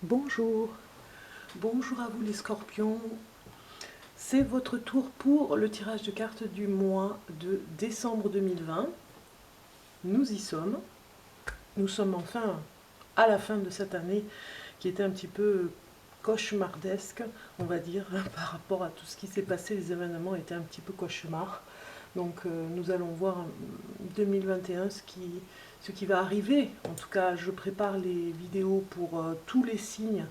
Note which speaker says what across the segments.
Speaker 1: Bonjour, bonjour à vous les scorpions. C'est votre tour pour le tirage de cartes du mois de décembre 2020. Nous y sommes. Nous sommes enfin à la fin de cette année qui était un petit peu cauchemardesque, on va dire, par rapport à tout ce qui s'est passé. Les événements étaient un petit peu cauchemars. Donc nous allons voir 2021 ce qui va arriver. En tout cas, je prépare les vidéos pour tous les signes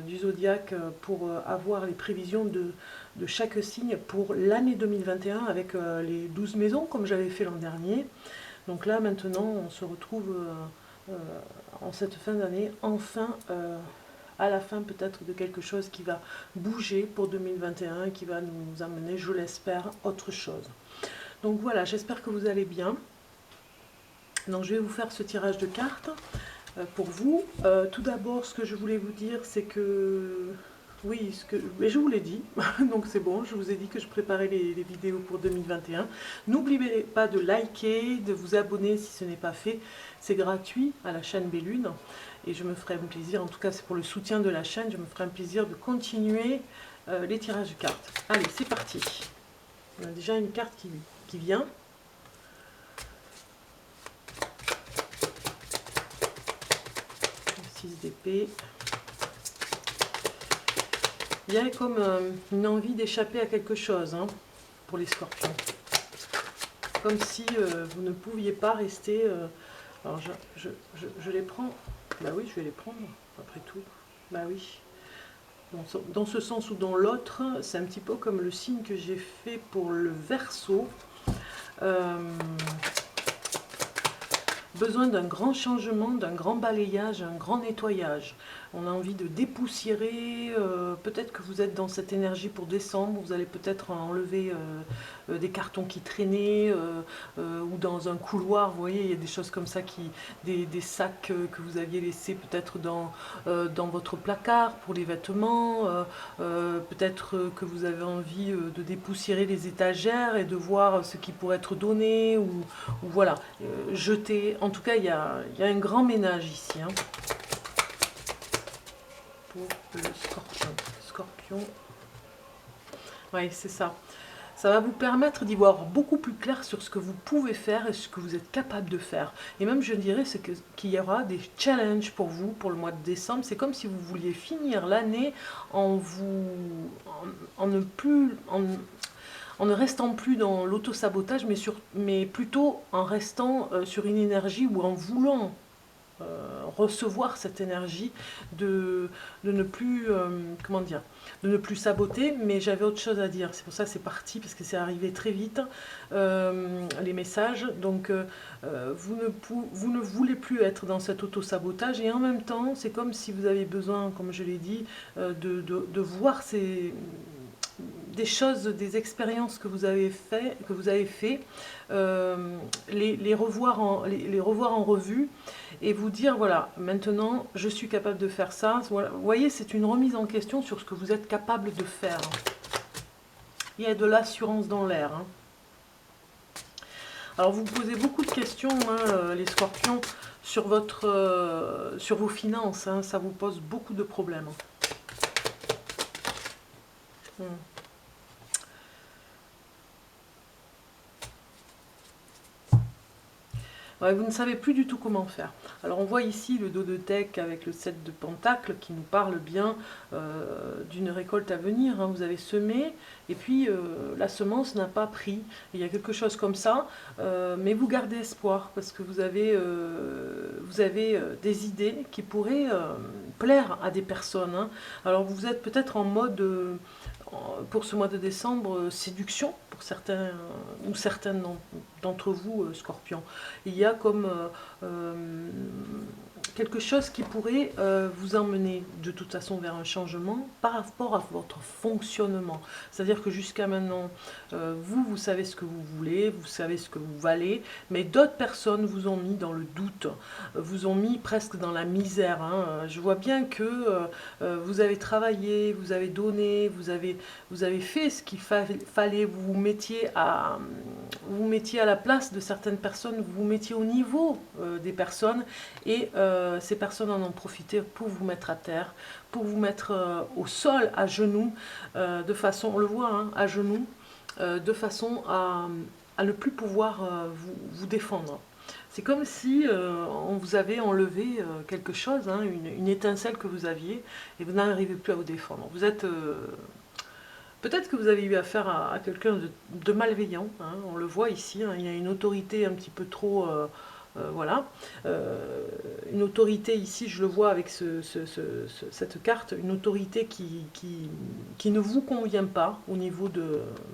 Speaker 1: du zodiaque pour avoir les prévisions de chaque signe pour l'année 2021 avec les 12 maisons comme j'avais fait l'an dernier. Donc là maintenant on se retrouve en cette fin d'année, enfin à la fin peut-être de quelque chose qui va bouger pour 2021 et qui va nous amener, je l'espère, autre chose. Donc voilà, j'espère que vous allez bien. Donc je vais vous faire ce tirage de cartes pour vous. Tout d'abord, ce que je voulais vous dire, c'est que... Oui, mais je vous l'ai dit, donc c'est bon, je vous ai dit que je préparais les vidéos pour 2021. N'oubliez pas de liker, de vous abonner si ce n'est pas fait. C'est gratuit à la chaîne Bellune et je me ferai un plaisir, en tout cas c'est pour le soutien de la chaîne, je me ferai un plaisir de continuer les tirages de cartes. Allez, c'est parti. On a déjà une carte qui vient. 6 d'épée. Il y a comme une envie d'échapper à quelque chose hein, pour les scorpions. Comme si vous ne pouviez pas rester... alors je les prends. Bah oui, je vais les prendre, après tout. Bah oui. Dans ce sens ou dans l'autre, c'est un petit peu comme le signe que j'ai fait pour le Verseau. Besoin d'un grand changement, d'un grand balayage, un grand nettoyage. On a envie de dépoussiérer, peut-être que vous êtes dans cette énergie pour décembre, vous allez peut-être enlever des cartons qui traînaient, ou dans un couloir, vous voyez, il y a des choses comme ça, des sacs que vous aviez laissés peut-être dans votre placard pour les vêtements, peut-être que vous avez envie de dépoussiérer les étagères et de voir ce qui pourrait être donné, ou voilà, jeter. En tout cas, il y a un grand ménage ici hein, pour le scorpion. Scorpion, oui, c'est ça. Ça va vous permettre d'y voir beaucoup plus clair sur ce que vous pouvez faire et ce que vous êtes capable de faire. Et même, je dirais, qu'il y aura des challenges pour vous pour le mois de décembre. C'est comme si vous vouliez finir l'année en ne restant plus dans l'auto-sabotage, mais plutôt en restant sur une énergie ou en voulant recevoir cette énergie de ne plus, comment dire, de ne plus saboter, mais j'avais autre chose à dire, c'est pour ça que c'est parti, parce que c'est arrivé très vite, les messages, donc vous ne voulez plus être dans cet auto-sabotage, et en même temps, c'est comme si vous avez besoin, comme je l'ai dit, de voir des choses, des expériences que vous avez fait, les revoir en revue et vous dire voilà, maintenant je suis capable de faire ça. Voilà. Vous voyez, c'est une remise en question sur ce que vous êtes capable de faire. Il y a de l'assurance dans l'air. Hein. Alors vous posez beaucoup de questions, hein, les scorpions, sur vos finances. Hein, ça vous pose beaucoup de problèmes. Ouais, vous ne savez plus du tout comment faire. Alors on voit ici le dos de deck avec le 7 de Pentacle qui nous parle bien d'une récolte à venir. Hein. Vous avez semé et puis la semence n'a pas pris. Il y a quelque chose comme ça, mais vous gardez espoir parce que vous avez des idées qui pourraient plaire à des personnes. Hein. Alors vous êtes peut-être en mode... pour ce mois de décembre, séduction pour certains ou certaines d'entre vous, scorpions. Il y a comme quelque chose qui pourrait vous emmener de toute façon vers un changement par rapport à votre fonctionnement. C'est-à-dire que jusqu'à maintenant, vous savez ce que vous voulez, vous savez ce que vous valez, mais d'autres personnes vous ont mis dans le doute, vous ont mis presque dans la misère. Hein. Je vois bien que vous avez travaillé, vous avez donné, vous avez fait ce qu'il fallait, vous vous mettiez à la place de certaines personnes, vous vous mettiez au niveau des personnes et ces personnes en ont profité pour vous mettre à terre, pour vous mettre au sol, à genoux, de façon, on le voit, hein, à genoux, de façon à ne plus pouvoir vous défendre. C'est comme si on vous avait enlevé quelque chose, hein, une étincelle que vous aviez, et vous n'arrivez plus à vous défendre. Vous êtes... peut-être que vous avez eu affaire à quelqu'un de malveillant, hein, on le voit ici, hein, il y a une autorité un petit peu trop... voilà, une autorité ici, je le vois avec cette carte, une autorité qui ne vous convient pas au niveau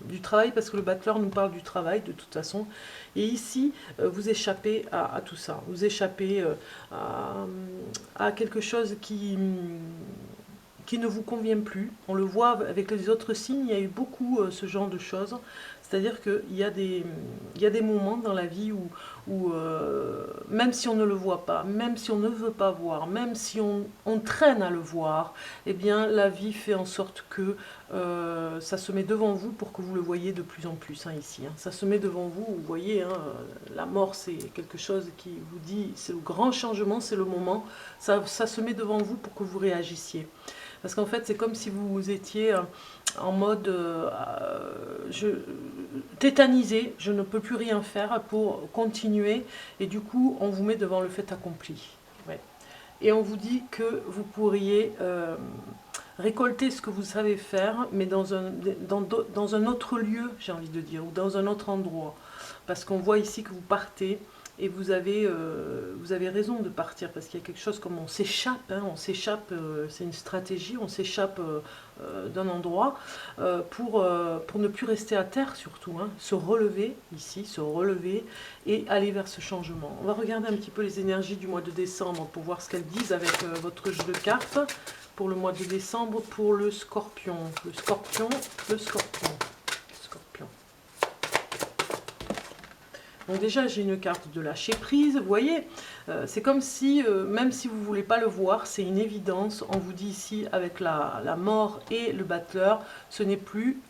Speaker 1: du travail, parce que le battleur nous parle du travail de toute façon, et ici, vous échappez à tout ça, vous échappez à quelque chose qui ne vous convient plus. On le voit avec les autres signes, il y a eu beaucoup ce genre de choses. C'est-à-dire qu'il y a des moments dans la vie où même si on ne le voit pas, même si on ne veut pas voir, même si on traîne à le voir, eh bien la vie fait en sorte que ça se met devant vous pour que vous le voyez de plus en plus, hein, ici. Hein. Ça se met devant vous, vous voyez, hein, la mort c'est quelque chose qui vous dit, c'est le grand changement, c'est le moment, ça se met devant vous pour que vous réagissiez. Parce qu'en fait, c'est comme si vous étiez en mode tétanisé, je ne peux plus rien faire pour continuer. Et du coup, on vous met devant le fait accompli. Ouais. Et on vous dit que vous pourriez récolter ce que vous savez faire, mais dans un autre lieu, j'ai envie de dire, ou dans un autre endroit. Parce qu'on voit ici que vous partez. Et vous avez raison de partir, parce qu'il y a quelque chose comme on s'échappe, hein, c'est une stratégie, on s'échappe d'un endroit pour ne plus rester à terre surtout, hein, se relever ici, se relever et aller vers ce changement. On va regarder un petit peu les énergies du mois de décembre pour voir ce qu'elles disent avec votre jeu de cartes pour le mois de décembre pour le scorpion. Le scorpion. Donc déjà, j'ai une carte de lâcher prise, vous voyez, c'est comme si, même si vous ne voulez pas le voir, c'est une évidence, on vous dit ici, avec la mort et le battleur, ce n'est plus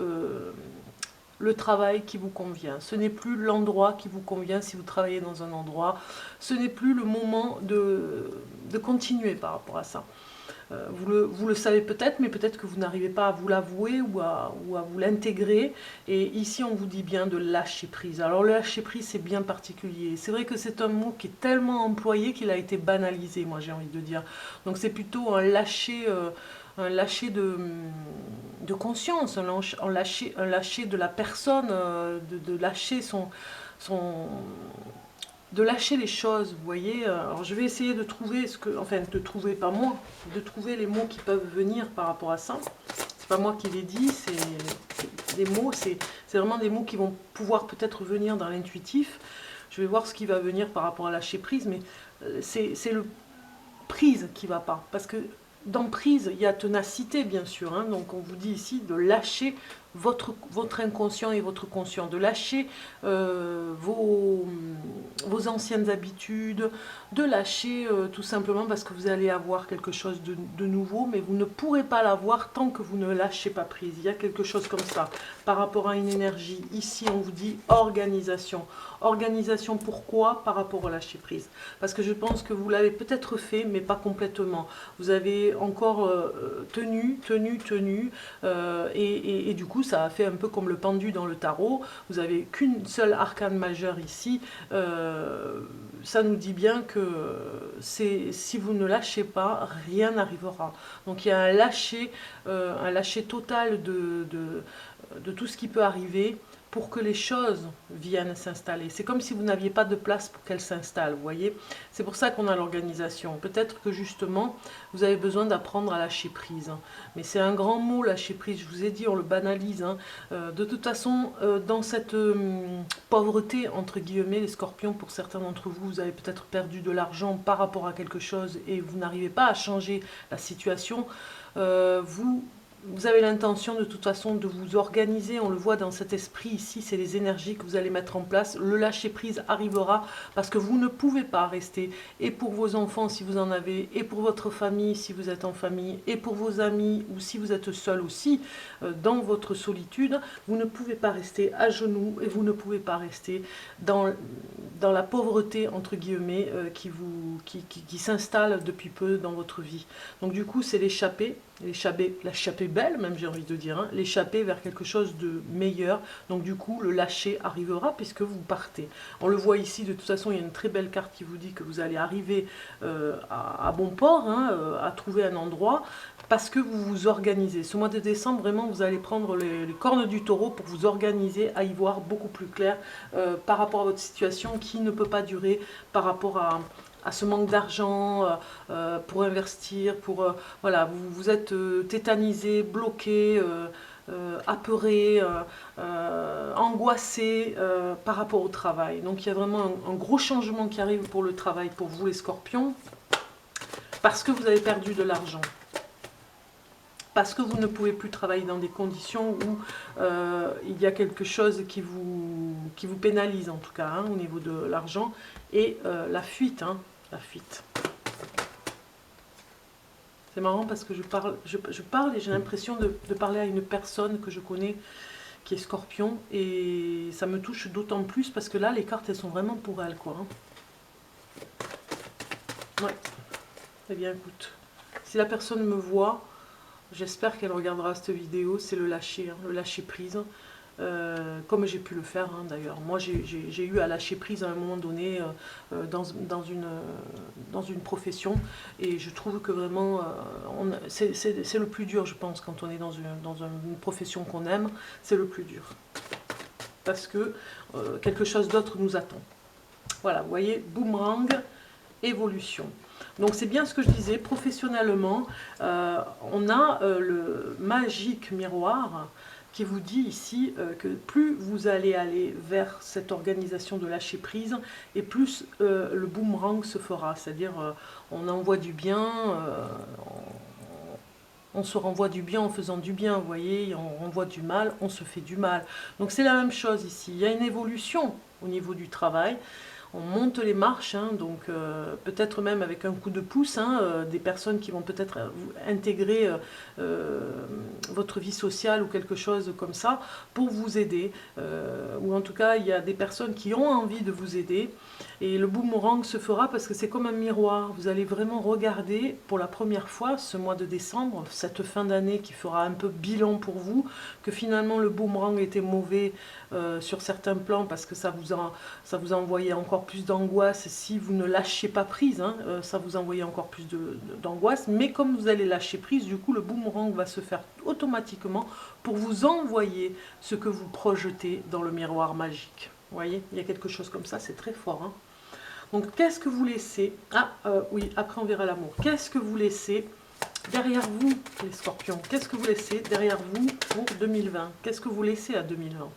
Speaker 1: le travail qui vous convient, ce n'est plus l'endroit qui vous convient si vous travaillez dans un endroit, ce n'est plus le moment de continuer par rapport à ça. Vous le savez peut-être, mais peut-être que vous n'arrivez pas à vous l'avouer ou à vous l'intégrer. Et ici, on vous dit bien de lâcher prise. Alors, le lâcher prise, c'est bien particulier. C'est vrai que c'est un mot qui est tellement employé qu'il a été banalisé, moi, j'ai envie de dire. Donc, c'est plutôt un lâcher de conscience, un lâcher de la personne, de lâcher de lâcher les choses, vous voyez. Alors je vais essayer de trouver pas moi, de trouver les mots qui peuvent venir par rapport à ça. C'est pas moi qui les dis, c'est des mots, c'est vraiment des mots qui vont pouvoir peut-être venir dans l'intuitif. Je vais voir ce qui va venir par rapport à lâcher prise, mais c'est le prise qui va pas, parce que dans prise, il y a ténacité, bien sûr, hein, donc on vous dit ici de lâcher votre inconscient et votre conscient, de lâcher vos anciennes habitudes, de lâcher tout simplement parce que vous allez avoir quelque chose de nouveau, mais vous ne pourrez pas l'avoir tant que vous ne lâchez pas prise. Il y a quelque chose comme ça par rapport à une énergie. Ici, on vous dit organisation. Organisation, pourquoi? Par rapport au lâcher prise. Parce que je pense que vous l'avez peut-être fait, mais pas complètement. Vous avez encore tenu, et du coup, ça a fait un peu comme le pendu dans le tarot. Vous n'avez qu'une seule arcane majeure ici. Ça nous dit bien que si vous ne lâchez pas, rien n'arrivera. Donc il y a un lâcher total de tout ce qui peut arriver pour que les choses viennent s'installer. C'est comme si vous n'aviez pas de place pour qu'elles s'installent, vous voyez. C'est pour ça qu'on a l'organisation. Peut-être que justement, vous avez besoin d'apprendre à lâcher prise. Mais c'est un grand mot, lâcher prise. Je vous ai dit, on le banalise. Hein. De toute façon, dans cette pauvreté, entre guillemets, les scorpions, pour certains d'entre vous, vous avez peut-être perdu de l'argent par rapport à quelque chose et vous n'arrivez pas à changer la situation. Vous vous avez l'intention de toute façon de vous organiser, on le voit dans cet esprit ici, c'est les énergies que vous allez mettre en place. Le lâcher prise arrivera parce que vous ne pouvez pas rester, et pour vos enfants si vous en avez, et pour votre famille si vous êtes en famille, et pour vos amis ou si vous êtes seul aussi, dans votre solitude, vous ne pouvez pas rester à genoux et vous ne pouvez pas rester dans la pauvreté entre guillemets qui s'installe depuis peu dans votre vie. Donc du coup c'est l'échapper belle même j'ai envie de dire, hein, l'échapper vers quelque chose de meilleur. Donc du coup le lâcher arrivera puisque vous partez. On le voit ici, de toute façon il y a une très belle carte qui vous dit que vous allez arriver à bon port, hein, à trouver un endroit, parce que vous vous organisez. Ce mois de décembre, vraiment, vous allez prendre les cornes du taureau pour vous organiser, à y voir beaucoup plus clair par rapport à votre situation qui ne peut pas durer, par rapport à ce manque d'argent pour investir, voilà, vous êtes tétanisé, bloqué, apeuré, angoissé par rapport au travail. Donc il y a vraiment un gros changement qui arrive pour le travail, pour vous les scorpions, parce que vous avez perdu de l'argent. Parce que vous ne pouvez plus travailler dans des conditions où il y a quelque chose qui vous pénalise en tout cas, hein, au niveau de l'argent, et la fuite, hein, la fuite. C'est marrant parce que je parle et j'ai l'impression de parler à une personne que je connais qui est scorpion, et ça me touche d'autant plus parce que là les cartes elles sont vraiment pour elle, quoi. Ouais. Eh bien écoute, si la personne me voit, j'espère qu'elle regardera cette vidéo, c'est le lâcher, hein, le lâcher prise, comme j'ai pu le faire, hein, d'ailleurs. Moi j'ai eu à lâcher prise à un moment donné dans une profession, et je trouve que vraiment c'est le plus dur, je pense, quand on est dans une profession qu'on aime, c'est le plus dur. Parce que quelque chose d'autre nous attend. Voilà, vous voyez, boomerang, évolution. Donc c'est bien ce que je disais, professionnellement, on a le magique miroir qui vous dit ici que plus vous allez aller vers cette organisation de lâcher prise, et plus le boomerang se fera, c'est-à-dire on envoie du bien, on se renvoie du bien en faisant du bien, vous voyez, on renvoie du mal, on se fait du mal. Donc c'est la même chose ici, il y a une évolution au niveau du travail. On monte les marches, hein, donc peut-être même avec un coup de pouce, hein, des personnes qui vont peut-être intégrer votre vie sociale ou quelque chose comme ça pour vous aider, ou en tout cas il y a des personnes qui ont envie de vous aider, et le boomerang se fera parce que c'est comme un miroir. Vous allez vraiment regarder pour la première fois ce mois de décembre, cette fin d'année qui fera un peu bilan pour vous, que finalement le boomerang était mauvais sur certains plans parce que ça vous a envoyé encore plus d'angoisse. Si vous ne lâchiez pas prise, hein, ça vous envoyait encore plus d'angoisse, mais comme vous allez lâcher prise, du coup le boomerang va se faire automatiquement pour vous envoyer ce que vous projetez dans le miroir magique. Vous voyez, il y a quelque chose comme ça, c'est très fort, hein. Donc qu'est-ce que vous laissez? Oui, après on verra l'amour. Qu'est-ce que vous laissez derrière vous, les scorpions? Qu'est-ce que vous laissez derrière vous pour 2020? Qu'est-ce que vous laissez à 2020?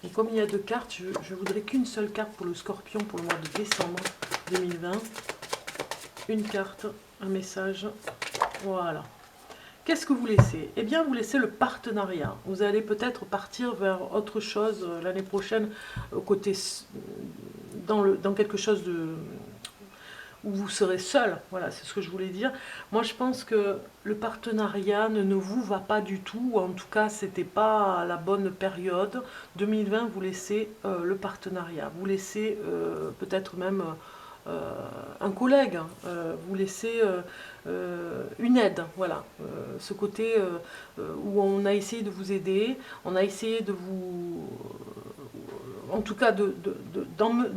Speaker 1: Et comme il y a deux cartes, je voudrais qu'une seule carte pour le scorpion pour le mois de décembre 2020. Une carte, un message, voilà. Qu'est-ce que vous laissez? Eh bien, vous laissez le partenariat. Vous allez peut-être partir vers autre chose l'année prochaine, dans quelque chose où vous serez seul. Voilà, c'est ce que je voulais dire. Moi, je pense que le partenariat ne vous va pas du tout. En tout cas, c'était pas la bonne période. 2020, vous laissez le partenariat. Vous laissez peut-être même un collègue. Vous laissez une aide. Voilà. Ce côté où on a essayé de vous aider. On a essayé de vous... en tout cas de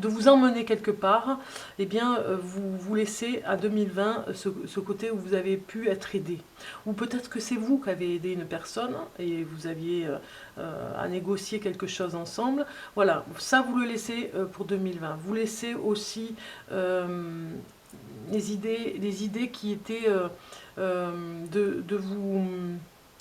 Speaker 1: vous emmener quelque part, eh bien vous laissez à 2020 ce côté où vous avez pu être aidé. Ou peut-être que c'est vous qui avez aidé une personne et vous aviez à négocier quelque chose ensemble. Voilà, ça vous le laissez pour 2020. Vous laissez aussi les idées qui étaient de vous...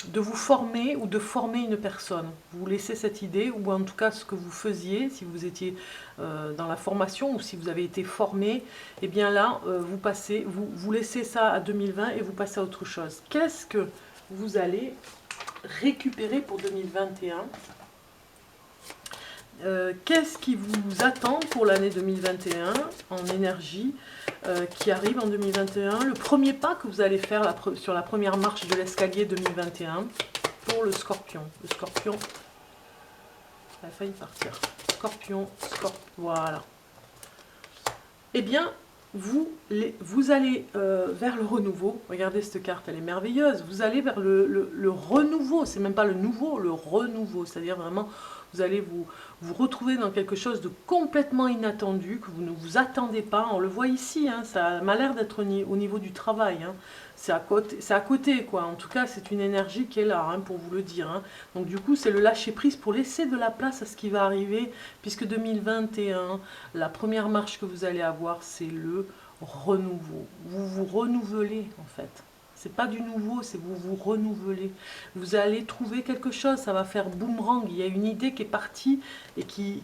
Speaker 1: de vous former ou de former une personne. Vous laissez cette idée, ou en tout cas ce que vous faisiez, si vous étiez dans la formation ou si vous avez été formé, et bien là, vous laissez ça à 2020 et vous passez à autre chose. Qu'est-ce que vous allez récupérer pour 2021 ? Qu'est-ce qui vous attend pour l'année 2021 en énergie qui arrive en 2021? Le premier pas que vous allez faire sur la première marche de l'escalier 2021 pour le scorpion. Le scorpion, il a failli partir. Scorpion, voilà. Eh bien, vous allez vers le renouveau. Regardez cette carte, elle est merveilleuse. Vous allez vers le renouveau. C'est même pas le nouveau, le renouveau. C'est-à-dire vraiment, vous allez vous retrouver dans quelque chose de complètement inattendu, que vous ne vous attendez pas. On le voit ici, hein, ça m'a l'air d'être au niveau du travail. Hein. C'est à côté, quoi. En tout cas, c'est une énergie qui est là, hein, pour vous le dire. Hein. Donc du coup, c'est le lâcher-prise pour laisser de la place à ce qui va arriver, puisque 2021, la première marche que vous allez avoir, c'est le renouveau. Vous vous renouvelez, en fait. C'est pas du nouveau, c'est vous vous renouvelez. Vous allez trouver quelque chose, ça va faire boomerang. Il y a une idée qui est partie et qui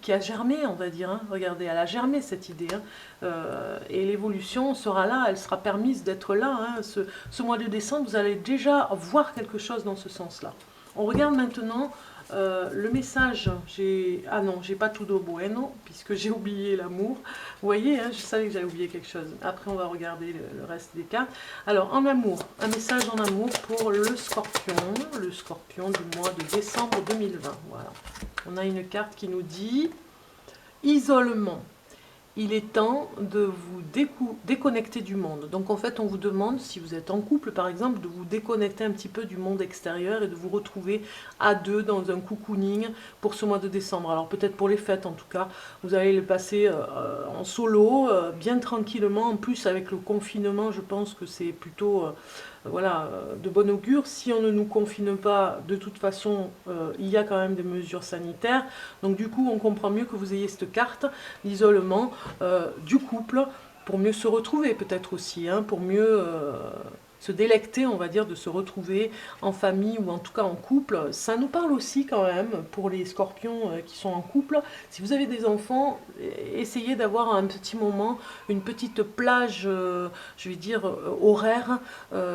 Speaker 1: a germé, on va dire. Hein. Regardez, elle a germé cette idée. Hein. Et l'évolution sera là, elle sera permise d'être là. Hein. Ce mois de décembre, vous allez déjà voir quelque chose dans ce sens-là. On regarde maintenant le message. Ah non, j'ai pas tout bueno, puisque j'ai oublié l'amour. Vous voyez, hein, je savais que j'avais oublié quelque chose. Après, on va regarder le reste des cartes. Alors, en amour, un message en amour pour le scorpion du mois de décembre 2020. Voilà. On a une carte qui nous dit isolement. Il est temps de vous déconnecter du monde. Donc en fait, on vous demande, si vous êtes en couple par exemple, de vous déconnecter un petit peu du monde extérieur et de vous retrouver à deux dans un cocooning pour ce mois de décembre. Alors peut-être pour les fêtes en tout cas, vous allez le passer en solo, bien tranquillement. En plus avec le confinement, je pense que c'est plutôt... voilà, de bon augure. Si on ne nous confine pas, de toute façon, il y a quand même des mesures sanitaires. Donc du coup, on comprend mieux que vous ayez cette carte, l'isolement du couple, pour mieux se retrouver peut-être aussi, hein, pour mieux se délecter, on va dire, de se retrouver en famille ou en tout cas en couple. Ça nous parle aussi quand même pour les scorpions qui sont en couple. Si vous avez des enfants, essayez d'avoir un petit moment, une petite plage, je vais dire, horaire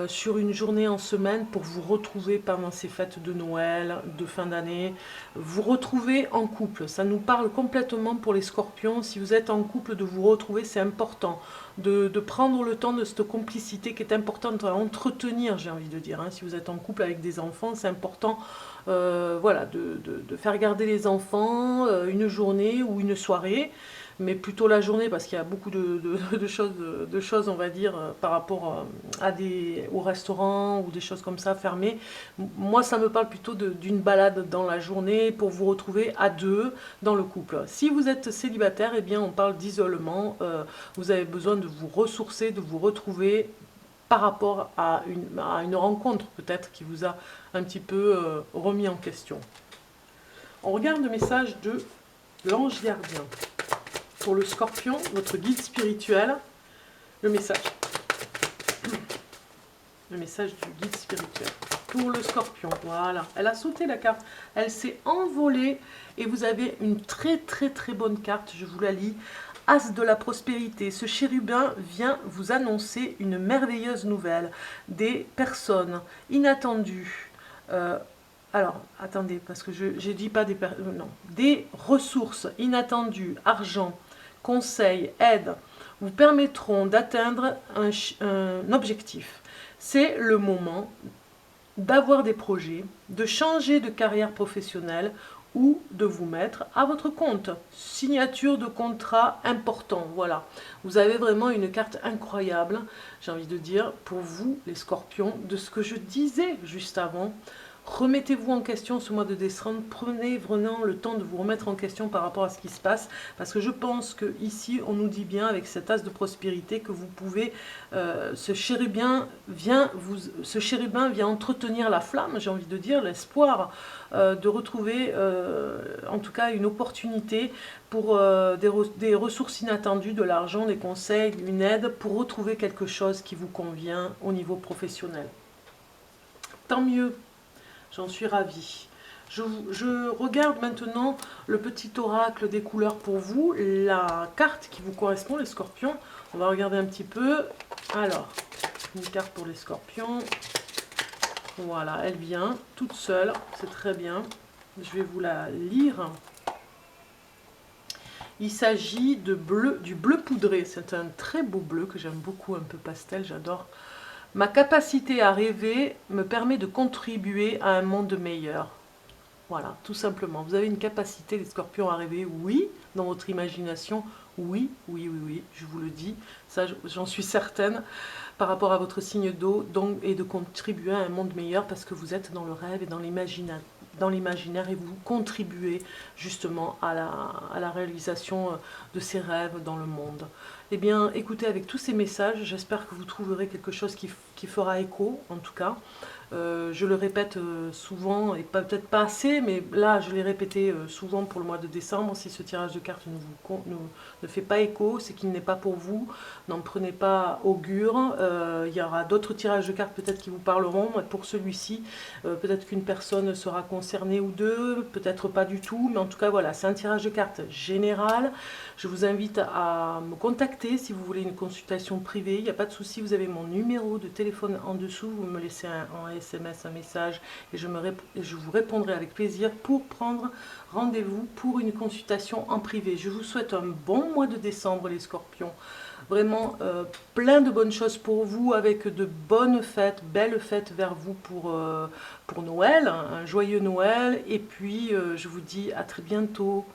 Speaker 1: sur une journée en semaine pour vous retrouver pendant ces fêtes de Noël, de fin d'année. Vous retrouver en couple. Ça nous parle complètement pour les scorpions. Si vous êtes en couple, de vous retrouver, c'est important. De prendre le temps de cette complicité qui est importante à entretenir, j'ai envie de dire. Hein. Si vous êtes en couple avec des enfants, c'est important voilà, de faire garder les enfants une journée ou une soirée, mais plutôt la journée parce qu'il y a beaucoup de choses, on va dire, par rapport au restaurant ou des choses comme ça fermées. Moi, ça me parle plutôt d'une balade dans la journée pour vous retrouver à deux dans le couple. Si vous êtes célibataire, eh bien, on parle d'isolement. Vous avez besoin de vous ressourcer, de vous retrouver par rapport à une rencontre peut-être qui vous a un petit peu remis en question. On regarde le message de l'ange gardien. Pour le scorpion, votre guide spirituel, le message. Le message du guide spirituel. Pour le scorpion, voilà. Elle a sauté la carte. Elle s'est envolée et vous avez une très très très bonne carte. Je vous la lis. As de la prospérité. Ce chérubin vient vous annoncer une merveilleuse nouvelle. Des personnes inattendues. Alors, attendez, parce que je dis pas des... non. Des ressources inattendues, argent, conseils, aides, vous permettront d'atteindre un objectif. C'est le moment d'avoir des projets, de changer de carrière professionnelle ou de vous mettre à votre compte. Signature de contrat important, voilà. Vous avez vraiment une carte incroyable, j'ai envie de dire, pour vous, les scorpions, de ce que je disais juste avant. Remettez-vous en question ce mois de décembre, prenez vraiment le temps de vous remettre en question par rapport à ce qui se passe, parce que je pense que ici on nous dit bien avec cet as de prospérité que vous pouvez, ce chérubin vient entretenir la flamme, j'ai envie de dire, l'espoir de retrouver en tout cas une opportunité pour des ressources inattendues, de l'argent, des conseils, une aide, pour retrouver quelque chose qui vous convient au niveau professionnel. Tant mieux, j'en suis ravie. Je regarde maintenant le petit oracle des couleurs pour vous, la carte qui vous correspond, les scorpions. On va regarder un petit peu. Alors, une carte pour les scorpions. Voilà, elle vient toute seule, c'est très bien. Je vais vous la lire. Il s'agit de bleu, du bleu poudré. C'est un très beau bleu que j'aime beaucoup, un peu pastel, j'adore. Ma capacité à rêver me permet de contribuer à un monde meilleur. Voilà, tout simplement. Vous avez une capacité, les scorpions, à rêver, oui, dans votre imagination, oui, oui, oui, oui, je vous le dis, ça j'en suis certaine, par rapport à votre signe d'eau, donc, et de contribuer à un monde meilleur parce que vous êtes dans le rêve et dans l'imaginaire et vous contribuez justement à la réalisation de ces rêves dans le monde. Eh bien, écoutez, avec tous ces messages, j'espère que vous trouverez quelque chose qui fera écho, en tout cas. Je le répète souvent, et peut-être pas assez, mais là je l'ai répété souvent pour le mois de décembre. Si ce tirage de cartes ne fait pas écho, c'est qu'il n'est pas pour vous. N'en prenez pas augure. Il y aura d'autres tirages de cartes peut-être qui vous parleront. Pour celui-ci, peut-être qu'une personne sera concernée ou deux, peut-être pas du tout. Mais en tout cas, voilà, c'est un tirage de cartes général. Je vous invite à me contacter si vous voulez une consultation privée. Il n'y a pas de souci, vous avez mon numéro de téléphone en dessous. Vous me laissez un SMS, un message et je vous répondrai avec plaisir pour prendre rendez-vous pour une consultation en privé. Je vous souhaite un bon mois de décembre les scorpions. Vraiment plein de bonnes choses pour vous avec de bonnes fêtes, belles fêtes vers vous pour Noël, un joyeux Noël et puis je vous dis à très bientôt.